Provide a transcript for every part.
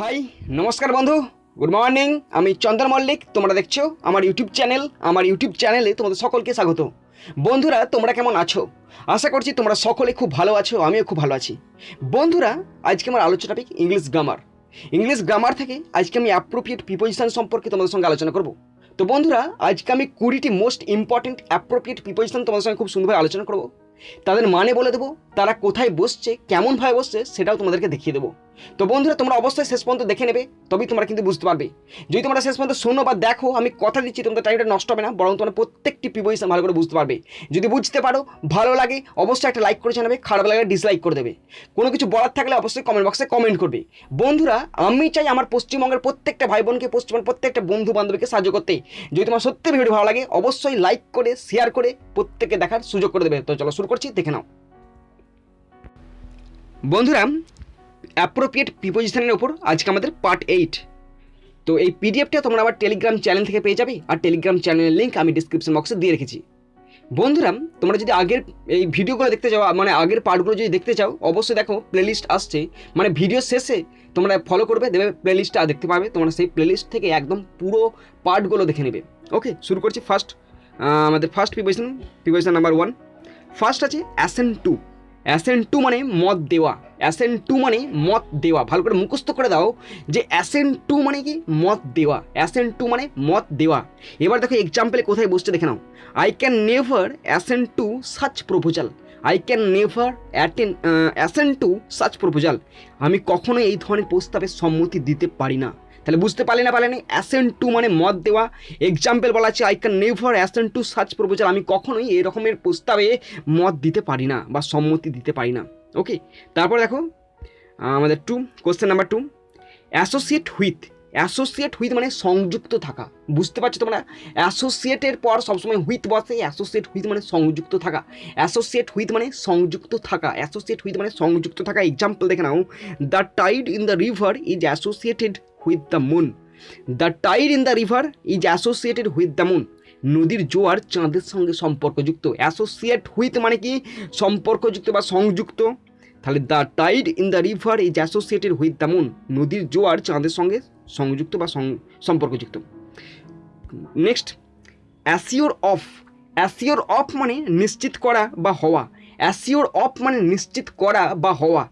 High নমস্কার বন্ধু, good morning. আমি চন্দন মল্লিক, তোমরা দেখছো আমার ইউটিউব চ্যানেলে তোমাদের সকলকে স্বাগত। বন্ধুরা, তোমরা কেমন আছো? আশা করছি তোমরা সকলে খুব ভালো আছো, আমিও খুব ভালো আছি। বন্ধুরা, আজকে আমার আলোচনা টপিক ইংলিশ গ্রামার থেকে আজকে আমি অ্যাপ্রোপ্রিয়েট প্রিপোজিশন সম্পর্কে তোমাদের সঙ্গে আলোচনা করব। তো বন্ধুরা, আজকে আমি 20টি মোস্ট ইম্পর্টেন্ট অ্যাপ্রোপ্রিয়েট প্রিপোজিশন তোমাদের সঙ্গে খুব সুন্দরভাবে আলোচনা করব। তাদের মানে বলে দেবো, তারা কোথায় বসছে, কেমনভাবে বসছে সেটাও তোমাদেরকে দেখিয়ে দেবো। তো বন্ধুরা, তোমরা অবশ্যই শেষ পর্যন্ত দেখে নেবে, তবেই তোমরা কিন্তু বুঝতে পারবে। যদি তোমরা শেষ পর্যন্ত শোনো বা দেখো, আমি কথা দিচ্ছি তোমাদের টাইমটা নষ্ট হবে না, বরং তোমরা প্রত্যেকটি প্রিপোজিশন ভালো করে বুঝতে পারবে। যদি বুঝতে পারো, ভালো লাগে অবশ্যই একটা লাইক করে জানাবে, খারাপ লাগলে ডিসলাইক করে দেবে। কোনো কিছু বলার থাকলে অবশ্যই কমেন্ট বক্সে কমেন্ট করবে। বন্ধুরা, আমি চাই আমার পশ্চিমবঙ্গের প্রত্যেকটা ভাই বোনকে, পশ্চিমবঙ্গের প্রত্যেকটা বন্ধু বান্ধবীকে সাহায্য করতে। যদি তোমার সত্যি ভিডিও ভালো লাগে, অবশ্যই লাইক করে শেয়ার করে প্রত্যেককে দেখার সুযোগ করে দেবে। তো চলো শুরু করছি, দেখে নাও। বন্ধুরা, অ্যাপ্রোপ্রিয়েট প্রিপোজিশনের উপর আজকে আমাদের পার্ট 8। তো এই পিডিএফটা তোমরা আমার টেলিগ্রাম চ্যানেল থেকে পেয়ে যাবে, আর টেলিগ্রাম চ্যানেলের লিঙ্ক আমি ডিসক্রিপশন বক্সে দিয়ে রেখেছি। বন্ধুরা, তোমরা যদি আগের এই ভিডিওগুলো দেখতে চাও, মানে আগের পার্টগুলো যদি দেখতে চাও, অবশ্যই দেখো প্লেলিস্ট আসছে, মানে ভিডিও শেষে তোমরা ফলো করবে, দেবে প্লেলিস্টটা দেখতে পাবে। তোমরা সেই প্লেলিস্ট থেকে একদম পুরো পার্টগুলো দেখে নেবে। ওকে, শুরু করছি। আমাদের ফার্স্ট প্রিপোজিশন নাম্বার 1। ফার্স্ট আছে অ্যাসেন্ট টু মানে মত দেওয়া। ভালো করে মুখস্থ করে দাও যে অ্যাসেন্ট টু মানে কি? মত দেওয়া। এবার দেখো এক্সাম্পলে কোথায় বসছে দেখে নাও। I can never assent to such proposal. আমি কখনোই এই ধরনের প্রস্তাবে সম্মতি দিতে পারি না। তাহলে বুঝতে পারলে না অ্যাসেন্ট টু মানে মত দেওয়া। এক্সাম্পল বলা আছে I can never assent to such proposal. আমি কখনোই এই রকমের প্রস্তাবে মত দিতে পারি না বা সম্মতি দিতে পারি না। ওকে, তারপর দেখো আমাদের কোশ্চেন নাম্বার 2। অ্যাসোসিয়েট হুইথ মানে সংযুক্ত থাকা। বুঝতে পারছো তোমরা? অ্যাসোসিয়েটের পর সবসময় হুইথ বসে। অ্যাসোসিয়েট হুইথ মানে সংযুক্ত থাকা। এক্সাম্পল দেখে নাও। The tide in the river is associated with the moon. নদীর জোয়ার চাঁদের সঙ্গে সম্পর্কযুক্ত। অ্যাসোসিয়েট হুইথ মানে কি? সম্পর্কযুক্ত বা সংযুক্ত। তাহলে the tide in the river is associated with the moon. নদীর জোয়ার চাঁদের সঙ্গে সংযুক্ত বা সম্পর্কযুক্ত। নেক্সট, অ্যাসিওর অফ মানে নিশ্চিত করা বা হওয়া।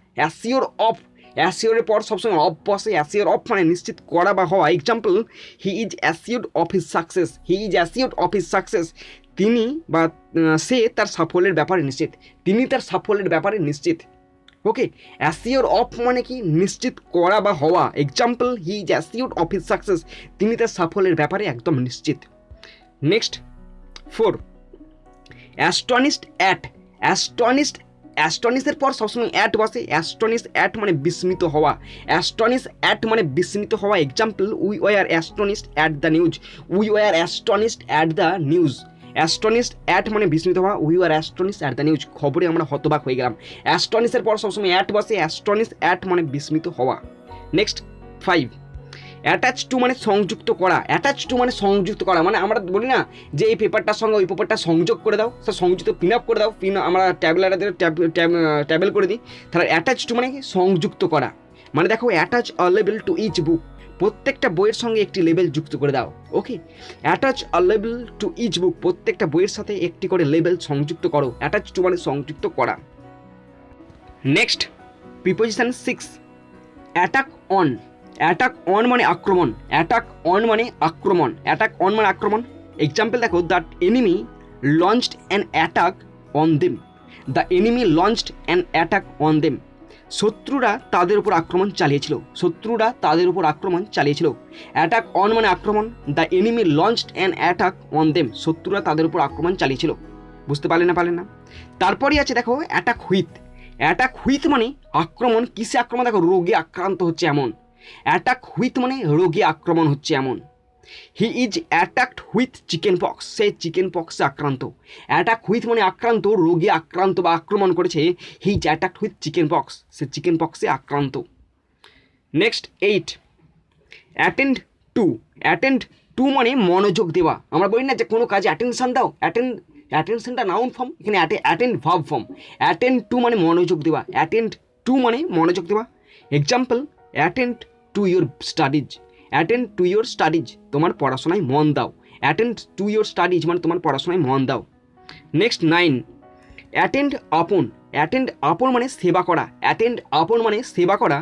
অ্যাসিওরের পর সবসময় অফ বসে। অ্যাসিওর অফ মানে নিশ্চিত করা বা হওয়া। Example, he is assured of his success. তিনি বা সে তার সাফল্যের ব্যাপারে নিশ্চিত। ওকে, অ্যাসিওর অফ মানে কি? নিশ্চিত করা বা হওয়া। Example, he is assured of his success. তিনি তার সাফল্যের ব্যাপারে একদম নিশ্চিত। নেক্সট 4, অ্যাস্টনিশের পর সবসময় অ্যাট বসে। অ্যাট মানে বিস্মিত হওয়া। Example, we were astonished at the news. Astonished at মানে বিস্মিত হওয়া, we were astonished at the news. খবরে আমরা হতবাক হয়ে গেলাম। অ্যাস্টনিশের পর সবসময় অ্যাট বসে। অ্যাট মানে বিস্মিত হওয়া। নেক্সট 5, অ্যাটাচ টু মানে সংযুক্ত করা। মানে আমরা বলি না যে এই পেপারটার সঙ্গে ওই পেপারটা সংযোগ করে দাও, সংযুক্ত পিন আপ করে দাও, আমরা ট্যাবেল করে দিই। তাহলে অ্যাটাচ টু মানে কি? সংযুক্ত করা। মানে দেখো, attach a label to each book. প্রত্যেকটা বইয়ের সঙ্গে একটি লেবেল যুক্ত করে দাও। Okay, attach a label to each book. প্রত্যেকটা বইয়ের সাথে একটি করে লেবেল সংযুক্ত করো। অ্যাটাচ টু মানে সংযুক্ত করা। নেক্সট প্রিপোজিশন 6, অ্যাটাক অন মানে আক্রমণ। এক্সাম্পল দেখো, the enemy launched an attack on them. শত্রুরা তাদের উপর আক্রমণ চালিয়েছিল। অ্যাটাক অন মানে আক্রমণ। The enemy launched an attack on them. শত্রুরা তাদের উপর আক্রমণ চালিয়েছিল। বুঝতে পারলে না? তারপরেই আছে দেখো অ্যাটাক হুইথ মানে আক্রমণ। কিসে আক্রমণ? দেখো, রোগে আক্রান্ত হচ্ছে এমন। অ্যাটাক হুইথ মানে রোগে আক্রমণ হচ্ছে এমন। He is attacked with chicken pox. সে চিকেন পক্সে আক্রান্ত। অ্যাটাক হুইথ মানে আক্রান্ত, রোগে আক্রান্ত বা আক্রমণ করেছে। He is attacked with chicken pox. সে চিকেন পক্সে আক্রান্ত। নেক্সট 8, অ্যাটেন্ড টু মানে মনোযোগ দেওয়া। আমরা বলি না যে কোনো কাজে অ্যাটেনশন দাও। অ্যাটেনশনটা নাউন ফর্ম, এখানে attend verb form. Attend two মানে মনোযোগ দেওয়া। Example, attend to your studies, attend to your studies, তোমার পড়াশোনায় মন দাও। অ্যাটেন্ড টু ইয়োর স্টাডিজ মানে তোমার পড়াশোনায় মন দাও। নেক্সট 9, অ্যাটেন্ড আপন। অ্যাটেন্ড আপন মানে সেবা করা। অ্যাটেন্ড আপন মানে সেবা করা।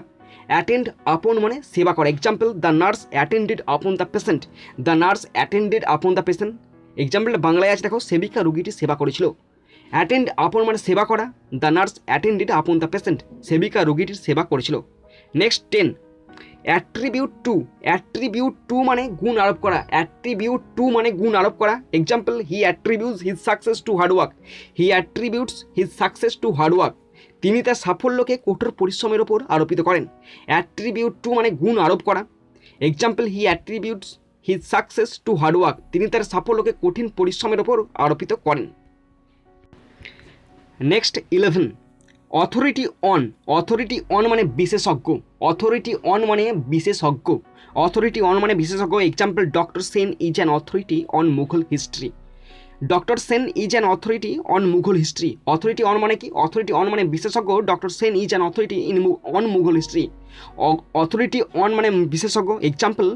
অ্যাটেন্ড আপন মানে সেবা করা। Example, the nurse attended upon the patient. The nurse attended upon the patient. এক্সাম্পলটা বাংলায় আছে, দেখো, সেবিকা রুগীটি সেবা করেছিল। অ্যাটেন্ড আপন মানে সেবা করা। The nurse attended upon the patient, সেবিকা রুগীটির সেবা করেছিল। Next 10, attribute to. Attribute to মানে গুণ আরোপ করা। অ্যাট্রিবিউট টু মানে গুণ আরোপ করা। Example, he attributes his success to hard work. He attributes his success to hard work, তিনি তার সাফল্যকে কঠোর পরিশ্রমের ওপর আরোপিত করেন। অ্যাট্রিবিউট টু মানে গুণ আরোপ করা। Example, he attributes his success to hard work, তিনি তার সাফল্যকে কঠিন পরিশ্রমের ওপর আরোপিত করেন। Next 11, authority on. Authority on মানে বিশেষজ্ঞ। অথরিটি অন মানে বিশেষজ্ঞ। অথরিটি অন মানে বিশেষজ্ঞ। Example, doctor Sen is an authority on Mughal history. Doctor Sen is an authority on Mughal history. Authority on মানে কি? অথরিটি অন মানে বিশেষজ্ঞ। Doctor Sen is an authority on Mughal history. Authority on মানে বিশেষজ্ঞ। Example,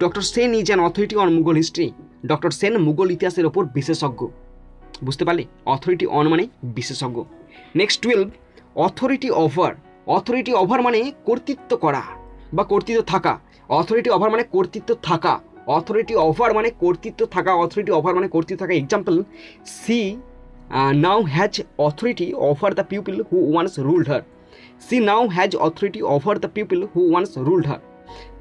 doctor Sen is an authority on Mughal history. Doctor Sen Mughal ইতিহাসের ওপর বিশেষজ্ঞ। বুঝতে পারলে? অথরিটি অন মানে বিশেষজ্ঞ। Next 12, authority over. Authority over মানে কর্তৃত্ব করা বা কর্তৃত্ব থাকা। অথরিটি ওভার মানে কর্তৃত্ব থাকা। অথরিটি ওভার মানে কর্তৃত্ব থাকা। অথরিটি ওভার মানে কর্তৃত্ব থাকা। Example, she now has authority over the people who once ruled her. She now has authority over the people who once ruled her,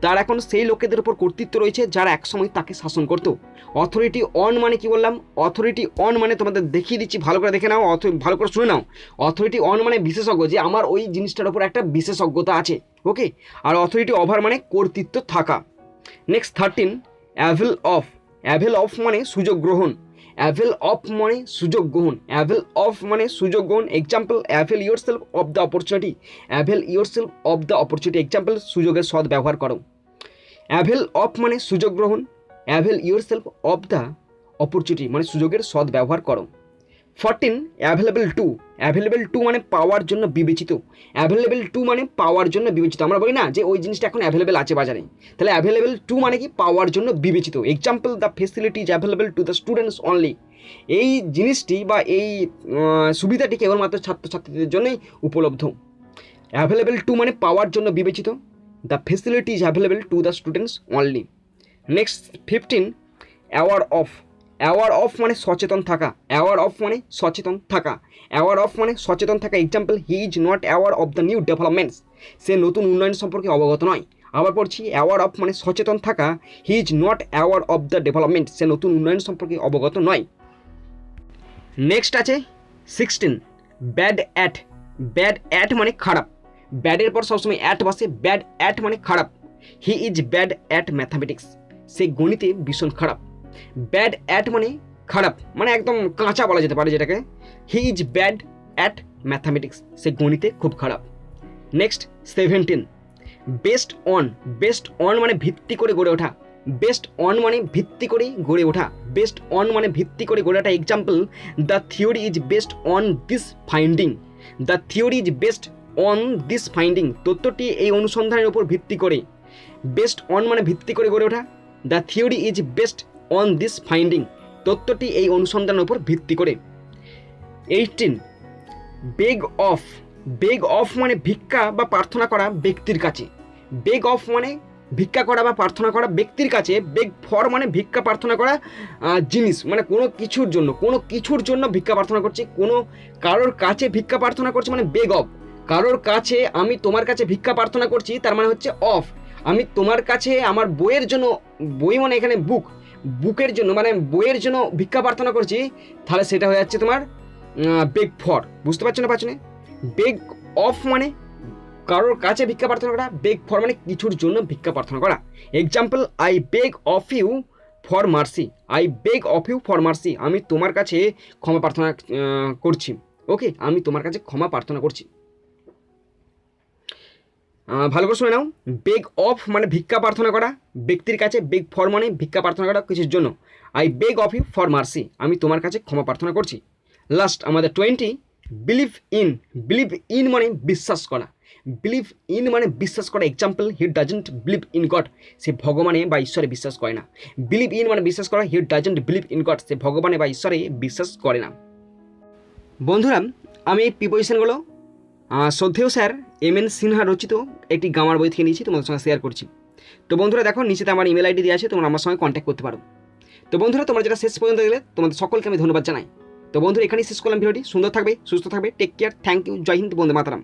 তার এখন সেই লোকেদের উপর কর্তৃত্ব রয়েছে যারা একসময় তাকে শাসন করত। অথরিটি অন মানে কি বললাম? অথরিটি অন মানে তোমাদের দেখিয়ে দিচ্ছি, ভালো করে দেখে নাও, ভালো করে শুনে নাও। অথরিটি অন মানে বিশেষজ্ঞ, যে আমার ওই জিনিসটার উপর একটা বিশেষজ্ঞতা আছে, ওকে। আর অথরিটি ওভার মানে কর্তৃত্ব থাকা। Next 13, avail of. Avail of মানে সুযোগ গ্রহণ। অ্যাভেল অফ মানে সুযোগ গ্রহণ। অ্যাভেল অফ মানে সুযোগ গ্রহণ। Example, avail your self of the opportunity. Avail your self of the opportunity. Example, সুযোগের সৎ ব্যবহার করো। অ্যাভেল অফ মানে সুযোগ গ্রহণ। Avail your self of the opportunity মানে সুযোগের সৎ ব্যবহার করো। 14, অ্যাভেলেবেল টু। অ্যাভেলেবেল টু মানে পাওয়ার জন্য বিবেচিত। অ্যাভেলেবেল টু মানে পাওয়ার জন্য বিবেচিত। আমরা বলি না যে ওই জিনিসটা এখন অ্যাভেলেবেল আছে বাজারে, তাহলে অ্যাভেলেবেল টু মানে কি? পাওয়ার জন্য বিবেচিত। Example, the facility is available to the students only. এই জিনিসটি বা এই সুবিধাটি কেবলমাত্র ছাত্রছাত্রীদের জন্যই উপলব্ধ। অ্যাভেলেবেল টু মানে পাওয়ার জন্য বিবেচিত। The facility is available to the students only. Next 15, aware of. Aware of মানে সচেতন থাকা। অ্যাওয়ার অফ মানে সচেতন থাকা। অ্যাওয়ার অফ মানে সচেতন থাকা। Example, he is not aware of the new developments. সে নতুন উন্নয়ন সম্পর্কে অবগত নয়। আবার পড়ছি, অ্যাওয়ার অফ মানে সচেতন থাকা। He is not aware of the development, সে নতুন উন্নয়ন সম্পর্কে অবগত নয়। নেক্সট আছে 16, ব্যাড অ্যাট। ব্যাড অ্যাট মানে খারাপ। ব্যাডের পর সবসময় অ্যাট বসে। ব্যাড অ্যাট মানে খারাপ। He is bad at mathematics, সে গণিতে ভীষণ খারাপ। ব্যাড অ্যাট মানে খারাপ, মানে একদম কাঁচা বলা যেতে পারে যেটাকে। He is bad at mathematics, সে গণিতে খুব খারাপ। Next 17, based on. Based on মানে ভিত্তি করে গড়ে ওঠা। বেস্ট অন মানে ভিত্তি করে গড়ে ওঠা। বেস্ট অন মানে ভিত্তি করে গড়ে ওঠা। Example, the theory is best on this finding. The theory is best on this finding, তথ্যটি এই অনুসন্ধানের উপর ভিত্তি করে। বেস্ট অন মানে ভিত্তি করে গড়ে ওঠা। The theory is best on this finding, তথ্যটি এই অনুসন্ধানের উপর ভিত্তি করে। 18, বেগ অফ। বেগ অফ মানে ভিক্ষা বা প্রার্থনা করা ব্যক্তির কাছে। বেগ অফ মানে ভিক্ষা করা বা প্রার্থনা করা ব্যক্তির কাছে। বেগ ফর মানে ভিক্ষা প্রার্থনা করা জিনিস, মানে কোনো কিছুর জন্য ভিক্ষা প্রার্থনা করছি, কোনো কারোর কাছে ভিক্ষা প্রার্থনা করছি মানে বেগ অফ। কারোর কাছে আমি তোমার কাছে ভিক্ষা প্রার্থনা করছি, তার মানে হচ্ছে অফ। আমি তোমার কাছে আমার বইয়ের জন্য, বই মানে এখানে বুক, বুকের জন্য মানে বইয়ের জন্য ভিক্ষা প্রার্থনা করছি, তাহলে সেটা হয়ে যাচ্ছে তোমার বেগ ফর। বুঝতে পারছো না? বেগ অফ মানে কারোর কাছে ভিক্ষা প্রার্থনা করা। বেগ ফর মানে কিছুর জন্য ভিক্ষা প্রার্থনা করা। Example, I beg of you for mercy. I beg of you for mercy, আমি তোমার কাছে ক্ষমা প্রার্থনা করছি। ওকে, আমি তোমার কাছে ক্ষমা প্রার্থনা করছি। ভালো করে শুনে নাও। বেগ অফ মানে ভিক্ষা প্রার্থনা করা ব্যক্তির কাছে। বেগ ফর মানে ভিক্ষা প্রার্থনা করা কিছুর জন্য। I beg of you for mercy, আমি তোমার কাছে ক্ষমা প্রার্থনা করছি। লাস্ট আমাদের 20, বিলিভ ইন। বিলিভ ইন মানে বিশ্বাস করা। বিলিভ ইন মানে বিশ্বাস করা, example he doesn't believe in God, সে ভগবানে বা ঈশ্বরে বিশ্বাস করে না। বিলিভ ইন মানে বিশ্বাস করা, he doesn't believe in God, সে ভগবানে বা ঈশ্বরে বিশ্বাস করে না। বন্ধুরা আমি এই প্রিপোজিশনগুলো শ্রদ্ধেয় স্যার এম.এন. সিনহা রচিত একটি গ্রামার বই থেকে নিয়েছি, তোমাদের সঙ্গে শেয়ার করছি। তো বন্ধুরা দেখো নিচেতে আমার ইমেল আইডি দেওয়া আছে, তোমরা আমার সঙ্গে কন্ট্যাক্ট করতে পারো। তো বন্ধুরা তোমরা যেটা শেষ পর্যন্ত দেখলে তোমাদের সকলকে আমি ধন্যবাদ জানাই। তো বন্ধুরা এখানেই শেষ করলাম ভিডিওটি। সুন্দর থাকবে, সুস্থ থাকবে, টেক কেয়ার, থ্যাংক ইউ, জয় হিন্দ, বন্দে মাতরম।